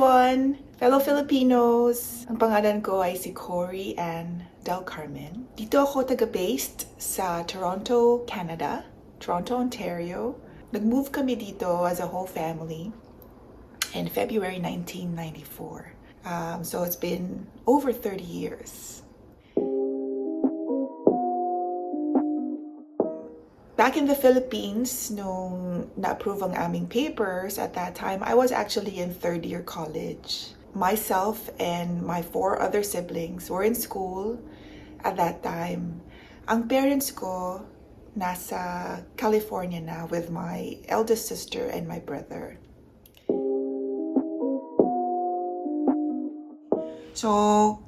everyone! Fellow Filipinos! Ang pangalan ko ay si Corie and Carmen. Dito ako taga-based sa Toronto, Canada. Toronto, Ontario. Nag-move kami dito as a whole family in February 1994. So it's been over 30 years. Back in the Philippines, nung na-approve ang aming papers at that time, I was actually in third year college. Myself and my 4 other siblings were in school at that time. Ang parents ko nasa California na with my eldest sister and my brother. So,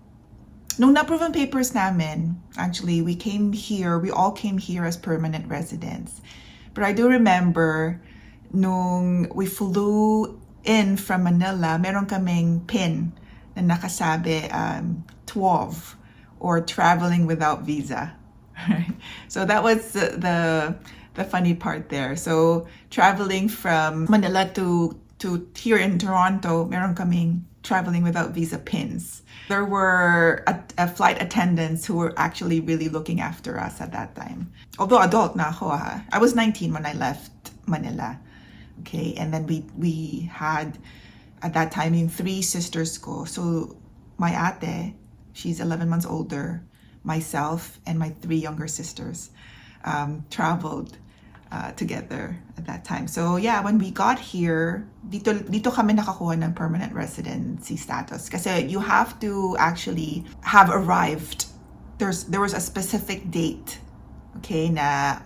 nung na-approve ang papers namin, actually, we all came here as permanent residents. But I do remember, nung we flew in from Manila, meron kaming pin na nakasabi 12 or traveling without visa. So that was the funny part there. So traveling from Manila to here in Toronto, meron kaming traveling without visa pins. There were a flight attendants who were actually really looking after us at that time. Although adult na ako, I was 19 when I left Manila. Okay, and then we had at that time yung 3 sisters ko. So my ate, she's 11 months older, myself and my 3 younger sisters traveled together at that time. So yeah, when we got here, dito kami nakakuha ng permanent residency status. Kasi you have to actually have arrived. There was a specific date, okay,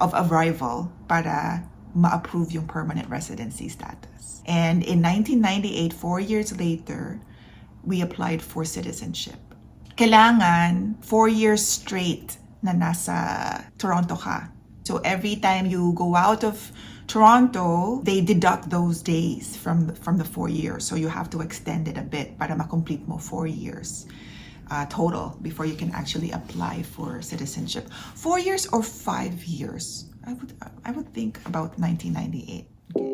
of arrival para ma-approve yung permanent residency status. And in 1998, 4 years later, we applied for citizenship. Kailangan 4 years straight na nasa Toronto ka. So every time you go out of Toronto, they deduct those days from the 4 years. So you have to extend it a bit para ma-complete mo 4 years total before you can actually apply for citizenship. 4 years or 5 years? I would think about 1998. Okay.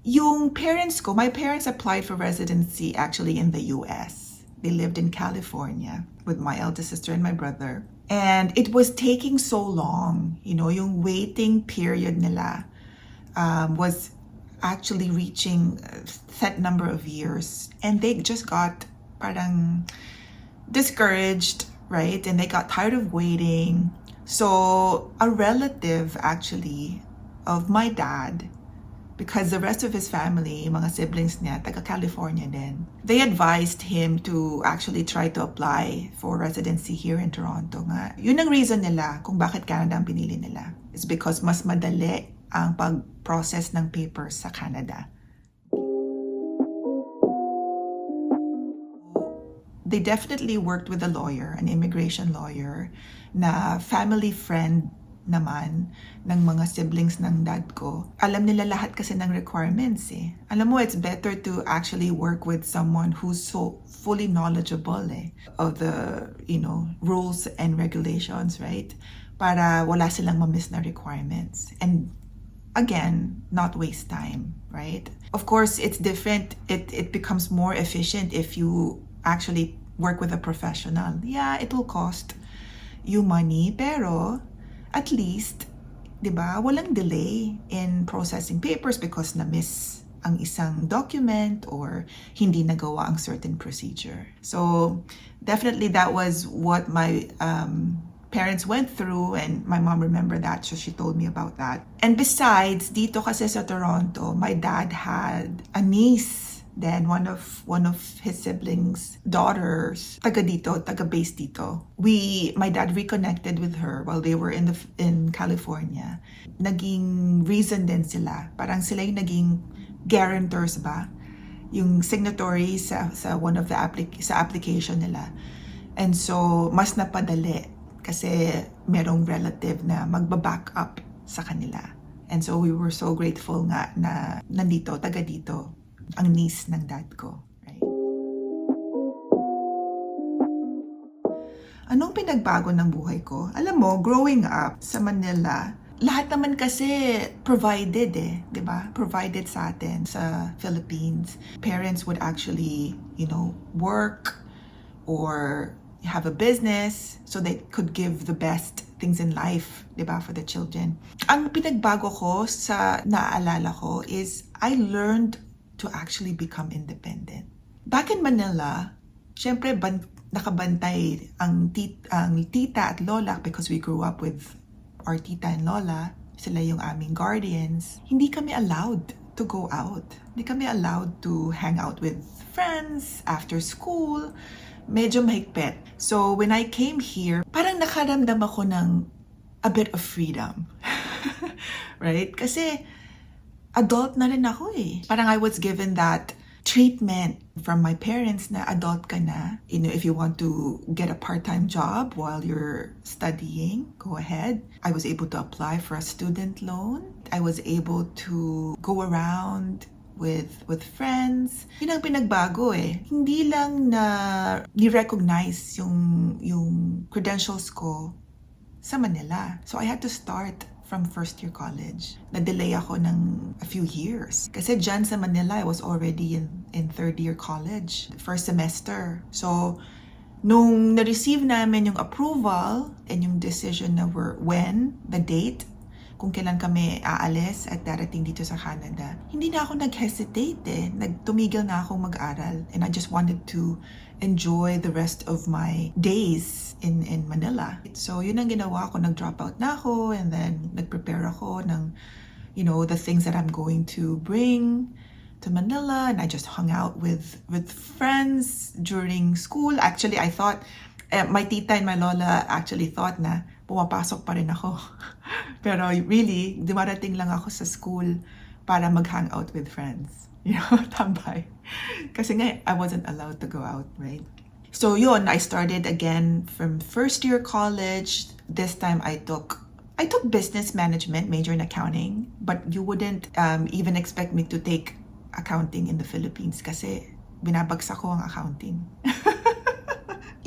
Yung parents ko, my parents applied for residency actually in the US. They lived in California with my eldest sister and my brother. And it was taking so long, yung waiting period nila was actually reaching a set number of years. And they just got parang discouraged, right? And they got tired of waiting. So a relative actually of my dad, because the rest of his family, mga siblings niya, taga-California din, they advised him to actually try to apply for residency here in Toronto nga. Yun ang reason nila kung bakit Canada ang pinili nila. It's because mas madali ang pag-process ng papers sa Canada. They definitely worked with a lawyer, an immigration lawyer, na family friend naman ng mga siblings ng dad ko. Alam nila lahat kasi ng requirements eh. Alam mo, it's better to actually work with someone who's so fully knowledgeable of the, rules and regulations, right? Para wala silang ma-miss na requirements. And again, not waste time, right? Of course, it's different. It becomes more efficient if you actually work with a professional. Yeah, it will cost you money, pero at least, di ba, walang delay in processing papers because na-miss ang isang document or hindi nagawa ang certain procedure. So, definitely that was what my parents went through, and my mom remembered that, so she told me about that. And besides, dito kasi sa Toronto, my dad had a niece. Then one of his siblings' daughters, taga-base dito. My dad reconnected with her while they were in California. Naging reason din sila. Parang sila yung naging guarantors ba? Yung signatory sa one of the application nila. And so mas napadali kasi merong relative na magba-back up sa kanila. And so we were so grateful nga na nandito, taga dito, ang niece ng dad ko. Right? Anong pinagbago ng buhay ko? Alam mo, growing up sa Manila, lahat naman kasi provided di ba? Provided sa atin sa Philippines. Parents would actually, work or have a business so they could give the best things in life, di ba, for the children. Ang pinagbago ko sa naaalala ko is I learned to actually become independent. Back in Manila, syempre nakabantay ang tita at lola because we grew up with our tita and lola. Sila yung aming guardians. Hindi kami allowed to go out. Hindi kami allowed to hang out with friends after school. Medyo mahigpit. So when I came here, parang nakaramdam ako ng a bit of freedom. Right? Kasi adult na rin ako eh. Parang I was given that treatment from my parents na adult ka na. If you want to get a part-time job while you're studying, go ahead. I was able to apply for a student loan. I was able to go around with friends. Yun ang pinagbago eh. Hindi lang na ni-recognize yung credentials ko sa Manila. So I had to start from first year college. Na-delay ako ng a few years. Kasi dyan sa Manila, I was already in third year college, first semester. So, nung na-receive namin yung approval and yung decision na the date, kung kailan kami aalis at darating dito sa Canada, hindi na ako nag-hesitate eh. Tumigil na akong mag-aral. And I just wanted to enjoy the rest of my days in Manila. So yun ang ginawa ko, nag-drop out na ako and then nag-prepare ako ng the things that I'm going to bring to Manila, and I just hung out with friends during school. Actually, I thought my tita and my lola actually thought na pumapasok pa rin ako. Pero really, dumarating lang ako sa school para mag-hang out with friends. Tambay. Kasi nga, I wasn't allowed to go out, right? So yun, I started again from first year college. This time I took business management, major in accounting, but you wouldn't even expect me to take accounting in the Philippines kasi binabagsak ko ang accounting.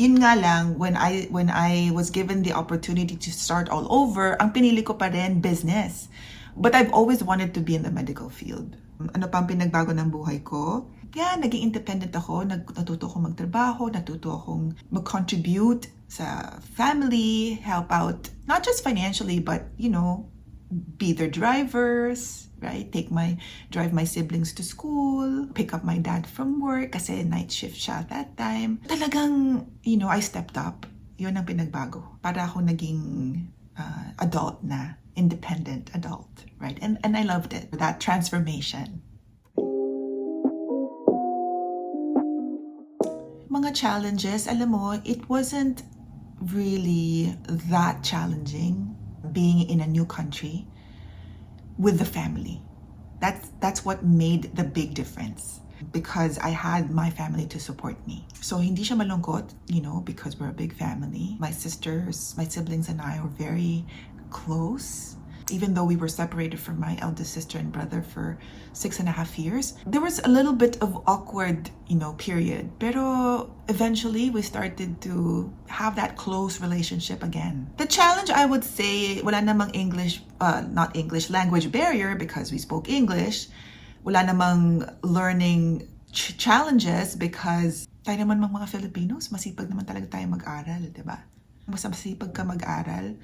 Yun nga lang, when I was given the opportunity to start all over, ang pinili ko pa rin business. But I've always wanted to be in the medical field. Ano pang pinagbago ng buhay ko? Naging independent ako, natuto akong magtrabaho, natuto akong mag-contribute sa family, help out, not just financially, but, be their drivers, right? Drive my siblings to school, pick up my dad from work, kasi night shift siya at that time. Talagang, I stepped up. Yun ang pinagbago. Para ako naging adult na, independent adult, right? And I loved it, that transformation. Mga challenges, alam mo, it wasn't really that challenging being in a new country with the family. That's what made the big difference, because I had my family to support me. So hindi siya malungkot, because we're a big family. My sisters, my siblings and I were very close. Even though we were separated from my eldest sister and brother for 6.5 years, there was a little bit of awkward, period. Pero eventually, we started to have that close relationship again. The challenge, I would say, wala namang language barrier because we spoke English. Wala namang learning challenges because tayo naman mga Filipinos, masipag naman talaga tayo mag-aral, diba? Mas masipag ka mag-aral.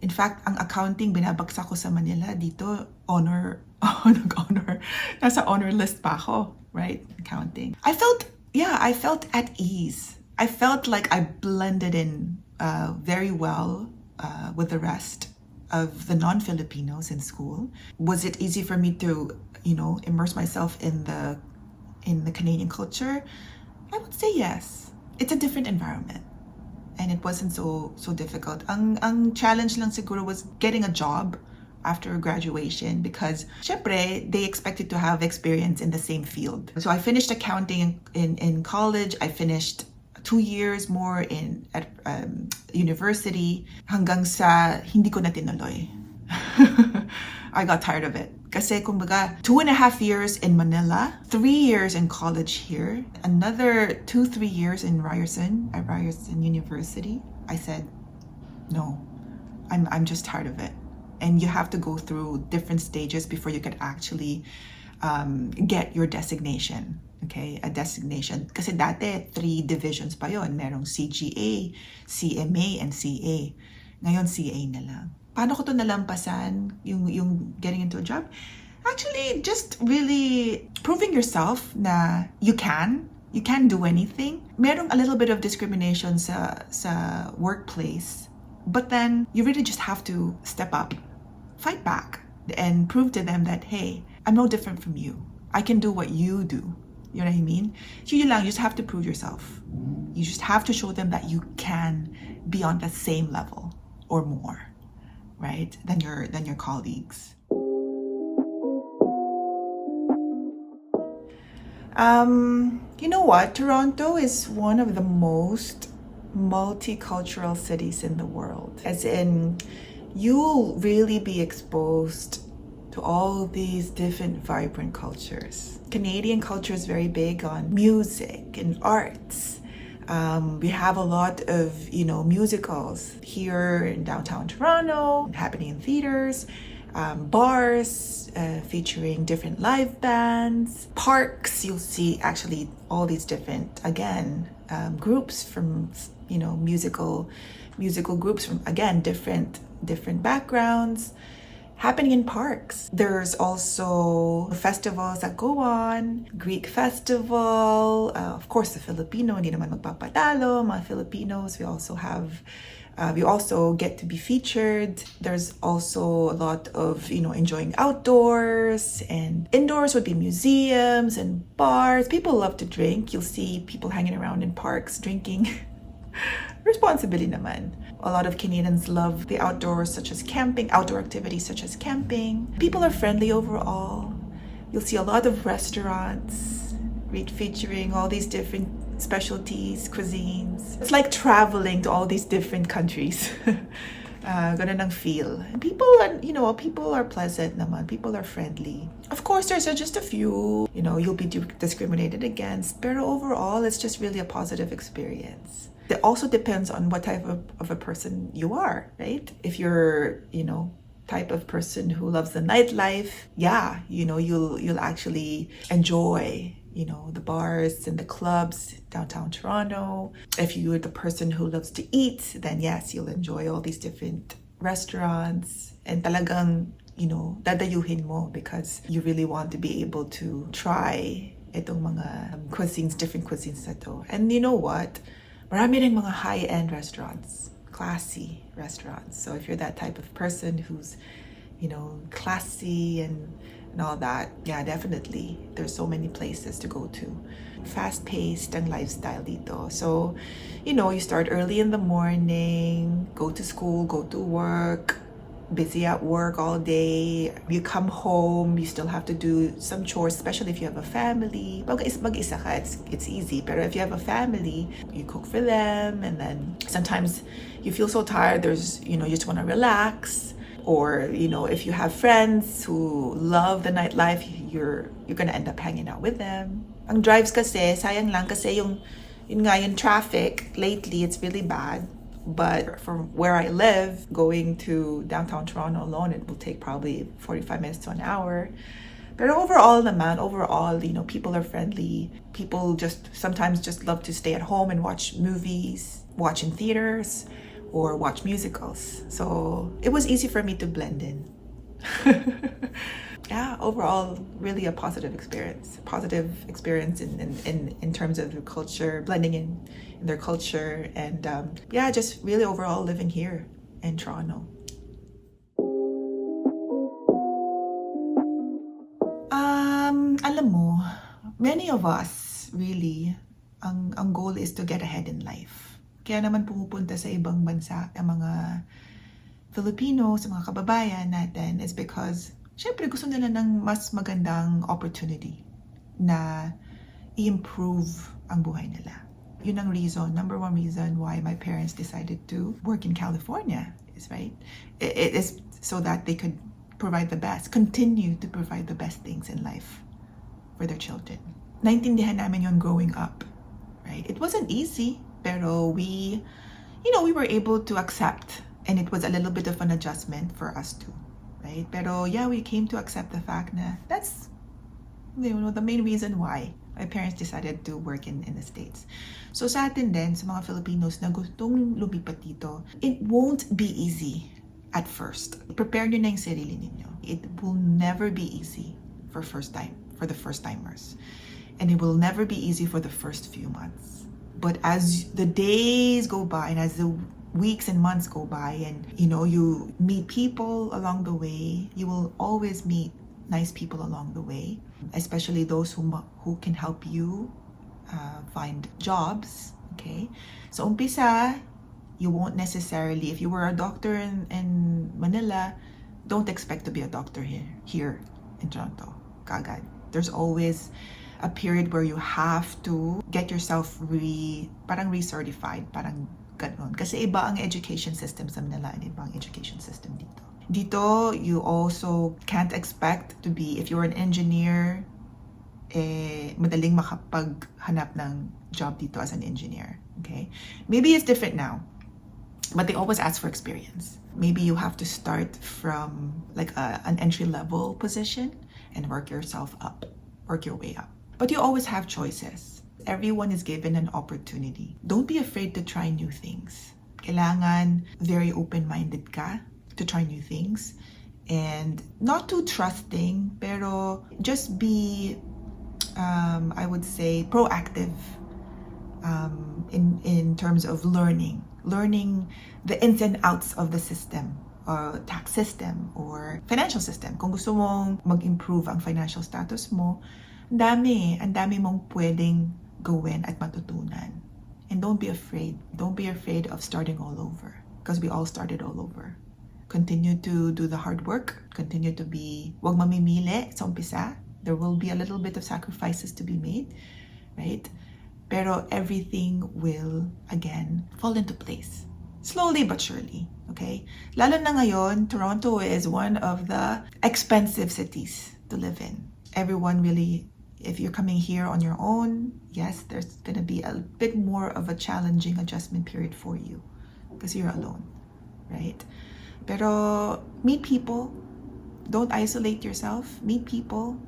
In fact, ang accounting binabagsak ko sa Manila, dito honor, nasa honor list pa ako, right? Accounting. I felt at ease. I felt like I blended in very well with the rest of the non-Filipinos in school. Was it easy for me to, immerse myself in the Canadian culture? I would say yes. It's a different environment. And it wasn't so difficult. Ang challenge lang siguro was getting a job after graduation because, syempre, they expected to have experience in the same field. So I finished accounting in college. I finished 2 years more at university hanggang sa hindi ko na tinuloy. I got tired of it. Kasi kumbaga, 2.5 years in Manila, 3 years in college here, another 2-3 years in Ryerson, at Ryerson University. I said, no, I'm just tired of it. And you have to go through different stages before you can actually get your designation. Okay, a designation. Kasi dati, 3 divisions pa yon. Merong CGA, CMA, and CA. Ngayon, CA na lang. Paano ko to nalampasan, yung getting into a job? Actually, just really proving yourself na you can do anything. Merong a little bit of discrimination sa workplace. But then, you really just have to step up, fight back, and prove to them that, hey, I'm no different from you. I can do what you do. You know what I mean? Yun lang, you just have to prove yourself. You just have to show them that you can be on the same level or more, right? Than your colleagues. You know what? Toronto is one of the most multicultural cities in the world. As in, you'll really be exposed to all these different vibrant cultures. Canadian culture is very big on music and arts. We have a lot of, musicals here in downtown Toronto, happening in theaters, bars featuring different live bands, parks. You'll see actually all these different, again, groups from, musical groups from, again, different backgrounds, happening in parks. There's also festivals that go on, Greek festival, of course the Filipino, hindi naman magpapatalo, mga Filipinos. We also get to be featured. There's also a lot of, enjoying outdoors, and indoors would be museums and bars. People love to drink. You'll see people hanging around in parks drinking. Responsibility naman. A lot of Canadians love the outdoors, such as camping, outdoor activities such as camping. People are friendly overall. You'll see a lot of restaurants featuring all these different specialties, cuisines. It's like traveling to all these different countries. Ganun ang feel. And people are pleasant naman. People are friendly. Of course, there's just a few, you'll be discriminated against. Pero overall, it's just really a positive experience. It also depends on what type of a person you are, right? If you're, type of person who loves the nightlife, yeah, you'll actually enjoy, the bars and the clubs downtown Toronto. If you're the person who loves to eat, then yes, you'll enjoy all these different restaurants. And talagang, dadayuhin mo because you really want to be able to try itong mga cuisines, different cuisines na to. And you know what? Marami rin mga high-end restaurants, classy restaurants. So if you're that type of person who's, classy and all that, yeah, definitely. There's so many places to go to. Fast-paced ang lifestyle dito. So, you start early in the morning, go to school, go to work, busy at work all day. You come home, you still have to do some chores, especially if you have a family. Mag-isa ka, it's easy. Pero if you have a family, you cook for them, and then sometimes you feel so tired, you just want to relax. Or, if you have friends who love the nightlife, you're gonna end up hanging out with them. Ang drives kasi, sayang lang kasi yung traffic, lately it's really bad. But from where I live, going to downtown Toronto alone, it will take probably 45 minutes to an hour. But overall, people are friendly. People sometimes just love to stay at home and watch movies, watch in theaters, or watch musicals. So it was easy for me to blend in. Yeah, overall, really a positive experience. Positive experience in terms of their culture, blending in their culture, and just really overall living here in Toronto. Alam mo, many of us really, ang goal is to get ahead in life. Kaya naman pumupunta sa ibang bansa ang mga Filipino, sa mga kababayan natin, is because syempre gusto nila ng mas magandang opportunity na i-improve ang buhay nila. Yun ang number one reason why my parents decided to work in California, is right? It is so that they could continue to provide the best things in life for their children. Naintindihan namin yun growing up, right? It wasn't easy, pero we were able to accept, and it was a little bit of an adjustment for us too. right? Pero yeah, we came to accept the fact na that's, you know, the main reason why my parents decided to work in the States. So sa atin din, sa mga Filipinos na gustong lumipat dito, it won't be easy at first. Prepare nyo na yung sarili ninyo. It will never be easy for the first timers. And it will never be easy for the first few months. But as the days go by and as the weeks and months go by and, you know, you meet people along the way, you will always meet nice people along the way, especially those who can help you find jobs, okay? So umpisa, you won't necessarily, if you were a doctor in Manila, don't expect to be a doctor here in Toronto, kagad. There's always a period where you have to get yourself parang recertified, parang ganun. Kasi iba ang education system sa Manila and iba ang education system dito. Dito, you also can't expect to be, if you're an engineer, madaling makapaghanap ng job dito as an engineer, okay? Maybe it's different now, but they always ask for experience. Maybe you have to start from like an entry-level position and work your way up. But you always have choices. Everyone is given an opportunity. Don't be afraid to try new things. Kailangan very open-minded ka to try new things. And not too trusting, pero just be, I would say, proactive in terms of learning the ins and outs of the system, or tax system, or financial system. Kung gusto mong mag-improve ang financial status mo, ang dami mong pwedeng gawin at matutunan. And don't be afraid of starting all over, because we all started all over. Continue to do the hard work, continue to be, wag mamimili sa umpisa. There will be a little bit of sacrifices to be made, right? Pero everything will, again, fall into place. Slowly but surely, okay? Lalo na ngayon, Toronto is one of the expensive cities to live in. Everyone really, if you're coming here on your own, yes, there's gonna be a bit more of a challenging adjustment period for you because you're alone, right? Pero meet people. Don't isolate yourself. Meet people.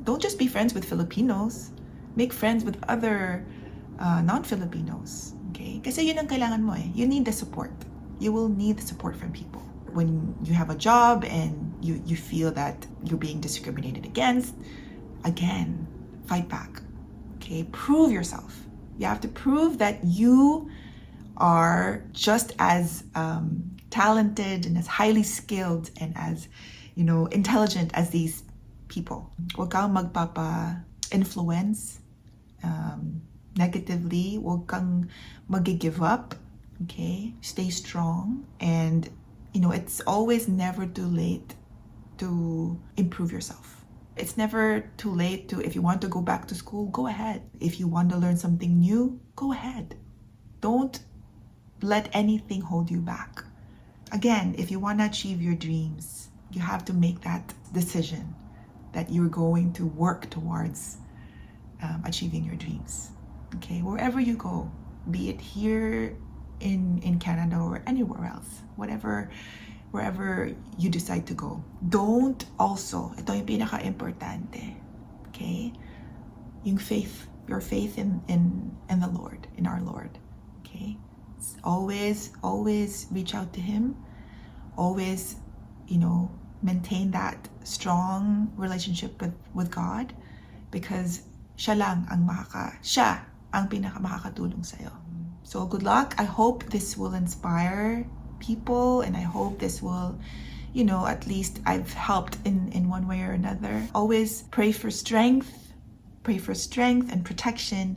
Don't just be friends with Filipinos. Make friends with other non-Filipinos. Okay? Kasi yun ang kailangan mo eh. You need the support. You will need the support from people. When you have a job and you feel that you're being discriminated against, again, fight back. Okay? Prove yourself. You have to prove that you are just as talented and as highly skilled and as, you know, intelligent as these people. Huwag kang magpapa-influence negatively. Huwag kang mag-give up. Okay? Stay strong. And, you know, it's always never too late to improve yourself. It's never too late to, if you want to go back to school, go ahead. If you want to learn something new, go ahead. Don't let anything hold you back. Again, if you want to achieve your dreams, you have to make that decision that you're going to work towards achieving your dreams. Okay, wherever you go, be it here in Canada or anywhere else, wherever you decide to go. Don't also, ito yung pinaka-importante, okay? Yung faith, your faith in the Lord, in our Lord, okay? Always reach out to Him. Always, you know, maintain that strong relationship with God, because siya ang pinaka-makakatulong sa'yo. So good luck. I hope this will inspire people, and I hope this will, you know, at least I've helped in one way or another. Always pray for strength and protection,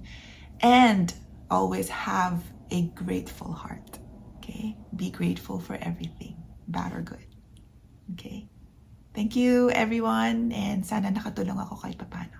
and always have a grateful heart. Okay? Be grateful for everything, bad or good. Okay? Thank you, everyone, and sana nakatulong ako kahit papaano.